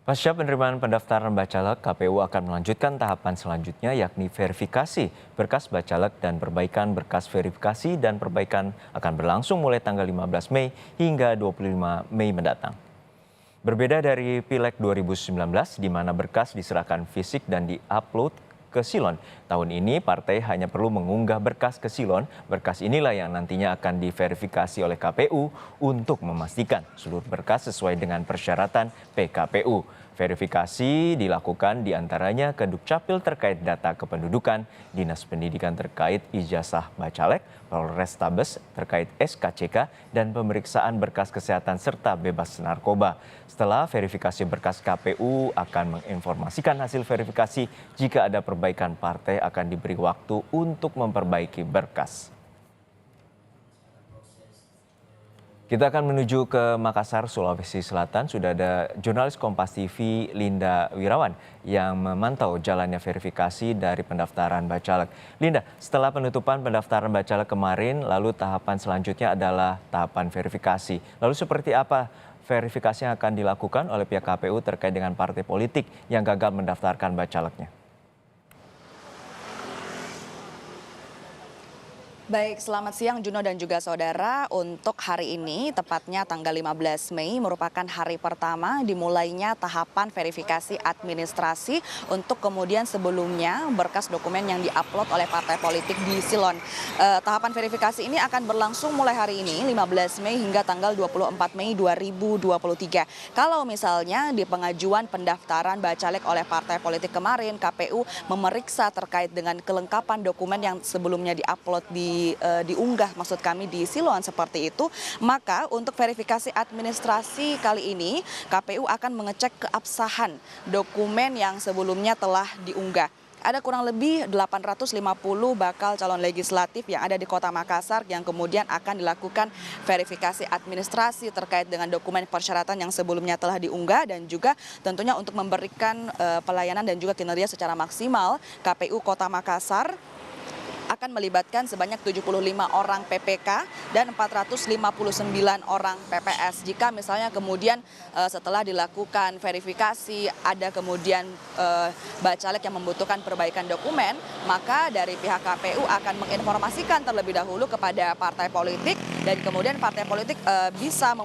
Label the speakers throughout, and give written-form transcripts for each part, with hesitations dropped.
Speaker 1: Pasca penerimaan pendaftaran bacalek, KPU akan melanjutkan tahapan selanjutnya yakni verifikasi berkas bacalek dan perbaikan berkas verifikasi dan perbaikan akan berlangsung mulai tanggal 15 Mei hingga 25 Mei mendatang. Berbeda dari Pileg 2019 di mana berkas diserahkan fisik dan diupload ke Silon. Tahun ini partai hanya perlu mengunggah berkas ke Silon. Berkas inilah yang nantinya akan diverifikasi oleh KPU untuk memastikan seluruh berkas sesuai dengan persyaratan PKPU. Verifikasi dilakukan diantaranya ke Dukcapil terkait data kependudukan, Dinas Pendidikan terkait ijazah bacalek, Polrestabes terkait SKCK, dan pemeriksaan berkas kesehatan serta bebas narkoba. Setelah verifikasi berkas, KPU akan menginformasikan hasil verifikasi. Jika ada perbaikan, partai akan diberi waktu untuk memperbaiki berkas. Kita akan menuju ke Makassar, Sulawesi Selatan. Sudah ada jurnalis Kompas TV Linda Wirawan yang memantau jalannya verifikasi dari pendaftaran bacalek. Linda, setelah penutupan pendaftaran bacalek kemarin, lalu tahapan selanjutnya adalah tahapan verifikasi. Lalu seperti apa verifikasi yang akan dilakukan oleh pihak KPU terkait dengan partai politik yang gagal mendaftarkan bacaleknya?
Speaker 2: Baik, selamat siang Juno dan juga saudara. Untuk hari ini, tepatnya tanggal 15 Mei merupakan hari pertama dimulainya tahapan verifikasi administrasi untuk kemudian sebelumnya berkas dokumen yang diupload oleh partai politik di Silon. Tahapan verifikasi ini akan berlangsung mulai hari ini 15 Mei hingga tanggal 24 Mei 2023. Kalau misalnya di pengajuan pendaftaran bacalek oleh partai politik kemarin, KPU memeriksa terkait dengan kelengkapan dokumen yang sebelumnya diupload diunggah maksud kami di Silon seperti itu, maka untuk verifikasi administrasi kali ini KPU akan mengecek keabsahan dokumen yang sebelumnya telah diunggah. Ada kurang lebih 850 bakal calon legislatif yang ada di Kota Makassar yang kemudian akan dilakukan verifikasi administrasi terkait dengan dokumen persyaratan yang sebelumnya telah diunggah, dan juga tentunya untuk memberikan pelayanan dan juga kinerja secara maksimal, KPU Kota Makassar akan melibatkan sebanyak 75 orang PPK dan 459 orang PPS. Jika misalnya kemudian setelah dilakukan verifikasi ada kemudian bacalek yang membutuhkan perbaikan dokumen, maka dari pihak KPU akan menginformasikan terlebih dahulu kepada partai politik, dan kemudian partai politik bisa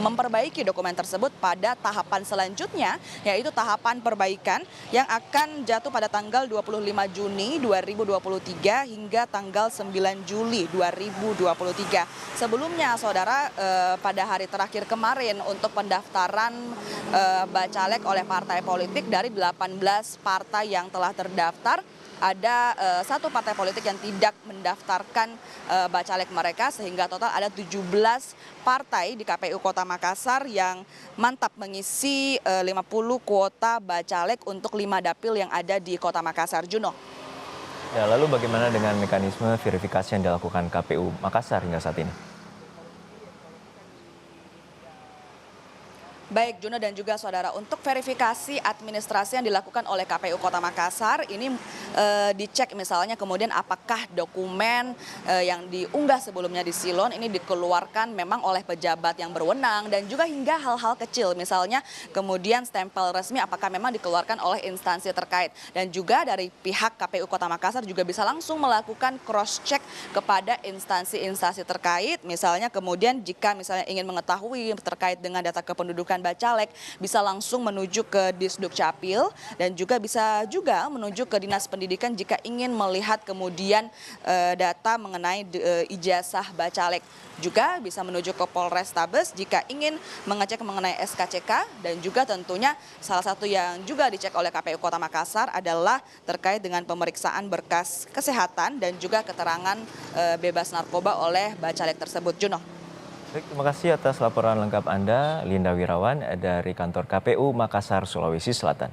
Speaker 2: memperbaiki dokumen tersebut pada tahapan selanjutnya, yaitu tahapan perbaikan yang akan jatuh pada tanggal 25 Juni 2023 hingga tanggal 9 Juli 2023. Sebelumnya, saudara, pada hari terakhir kemarin untuk pendaftaran bacalek oleh partai politik, dari 18 partai yang telah terdaftar, ada satu partai politik yang tidak mendaftarkan bacalek mereka, sehingga total ada 17 partai di KPU Kota Makassar yang mantap mengisi 50 kuota bacalek untuk 5 dapil yang ada di Kota Makassar. Juno.
Speaker 1: Ya, lalu bagaimana dengan mekanisme verifikasi yang dilakukan KPU Makassar hingga saat ini?
Speaker 2: Baik Juno dan juga saudara, untuk verifikasi administrasi yang dilakukan oleh KPU Kota Makassar ini dicek misalnya kemudian apakah dokumen yang diunggah sebelumnya di Silon ini dikeluarkan memang oleh pejabat yang berwenang, dan juga hingga hal-hal kecil misalnya kemudian stempel resmi apakah memang dikeluarkan oleh instansi terkait, dan juga dari pihak KPU Kota Makassar juga bisa langsung melakukan cross check kepada instansi-instansi terkait, misalnya kemudian jika misalnya ingin mengetahui terkait dengan data kependudukan bacalek bisa langsung menuju ke Disdukcapil, dan juga bisa juga menuju ke Dinas Pendidikan jika ingin melihat kemudian data mengenai ijazah bacalek. Juga bisa menuju ke Polrestabes jika ingin mengecek mengenai SKCK, dan juga tentunya salah satu yang juga dicek oleh KPU Kota Makassar adalah terkait dengan pemeriksaan berkas kesehatan dan juga keterangan bebas narkoba oleh bacalek tersebut. Juno.
Speaker 1: Baik, terima kasih atas laporan lengkap Anda, Linda Wirawan dari kantor KPU Makassar, Sulawesi Selatan.